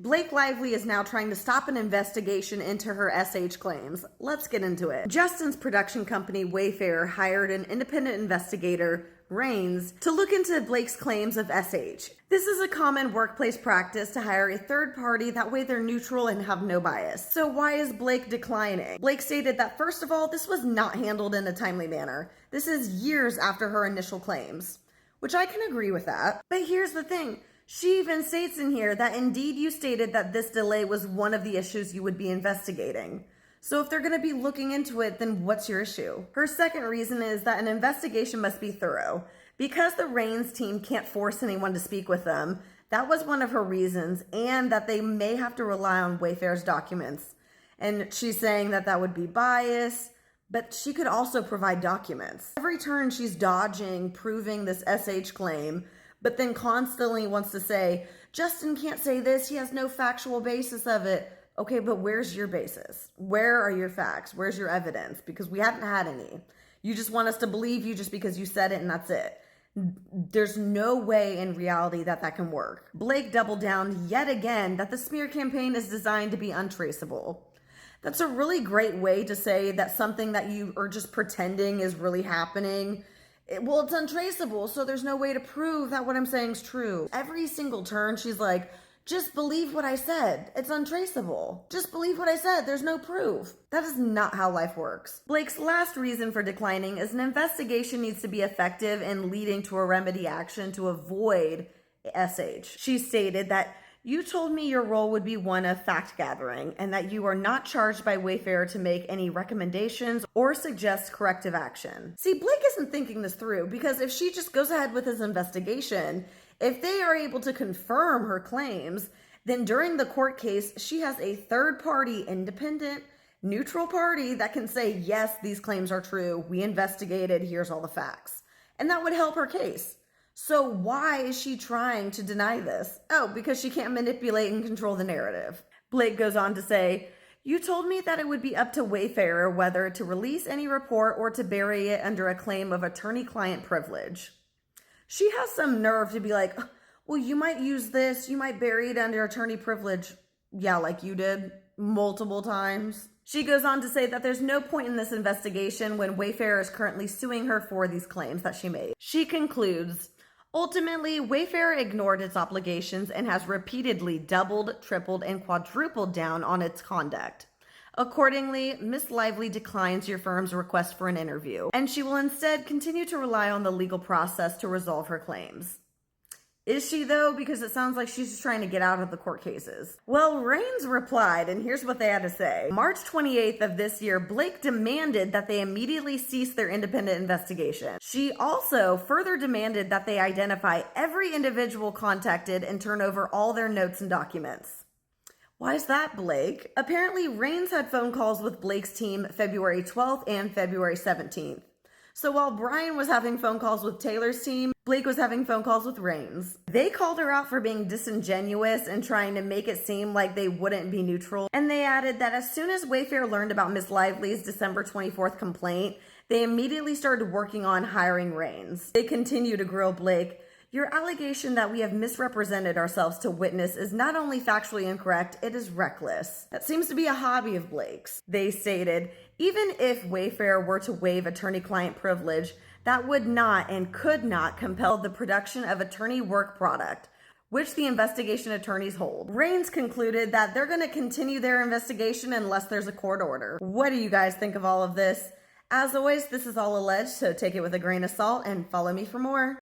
Blake Lively is now trying to stop an investigation into her SH claims. Let's get into it. Justin's production company, Wayfair, hired an independent investigator, Rains, to look into Blake's claims of SH. This is a common workplace practice to hire a third party, that way they're neutral and have no bias. So why is Blake declining? Blake stated that first of all, this was not handled in a timely manner. This is years after her initial claims, which I can agree with that. But here's the thing. She even states in here that indeed you stated that this delay was one of the issues you would be investigating. So if they're going to be looking into it, then what's your issue? Her second reason is that an investigation must be thorough. Because the Rains team can't force anyone to speak with them, that was one of her reasons, and that they may have to rely on Wayfair's documents. And she's saying that that would be bias, but she could also provide documents. Every turn she's dodging, proving this SH claim, but then constantly wants to say, Justin can't say this, he has no factual basis of it. Okay, but where's your basis? Where are your facts? Where's your evidence? Because we haven't had any. You just want us to believe you just because you said it and that's it. There's no way in reality that that can work. Blake doubled down yet again that the smear campaign is designed to be untraceable. That's a really great way to say that something that you are just pretending is really happening. Well, it's untraceable, so there's no way to prove that what I'm saying is true. Every single turn, she's like, just believe what I said. It's untraceable. Just believe what I said. There's no proof. That is not how life works. Blake's last reason for declining is an investigation needs to be effective in leading to a remedy action to avoid SH. She stated that you told me your role would be one of fact gathering and that you are not charged by Wayfair to make any recommendations or suggest corrective action. See, Blake isn't thinking this through, because if she just goes ahead with his investigation, if they are able to confirm her claims, then during the court case, she has a third party, independent, neutral party that can say, yes, these claims are true. We investigated. Here's all the facts. And that would help her case. So why is she trying to deny this? Oh, because she can't manipulate and control the narrative. Blake goes on to say, you told me that it would be up to Wayfair whether to release any report or to bury it under a claim of attorney-client privilege. She has some nerve to be like, well, you might use this, you might bury it under attorney privilege. Yeah, like you did multiple times. She goes on to say that there's no point in this investigation when Wayfair is currently suing her for these claims that she made. She concludes, ultimately, Wayfair ignored its obligations and has repeatedly doubled, tripled, and quadrupled down on its conduct. Accordingly, Ms. Lively declines your firm's request for an interview, and she will instead continue to rely on the legal process to resolve her claims. Is she, though? Because it sounds like she's just trying to get out of the court cases. Well, Rains replied, and here's what they had to say. March 28th of this year, Blake demanded that they immediately cease their independent investigation. She also further demanded that they identify every individual contacted and turn over all their notes and documents. Why is that, Blake? Apparently, Rains had phone calls with Blake's team February 12th and February 17th. So while Brian was having phone calls with Taylor's team, Blake was having phone calls with Rains. They called her out for being disingenuous and trying to make it seem like they wouldn't be neutral. And they added that as soon as Wayfair learned about Miss Lively's December 24th complaint, they immediately started working on hiring Rains. They continue to grill Blake. Your allegation that we have misrepresented ourselves to witness is not only factually incorrect, it is reckless. That seems to be a hobby of Blake's. They stated, even if Wayfair were to waive attorney-client privilege, that would not and could not compel the production of attorney work product, which the investigation attorneys hold. Rains concluded that they're going to continue their investigation unless there's a court order. What do you guys think of all of this? As always, this is all alleged, so take it with a grain of salt and follow me for more.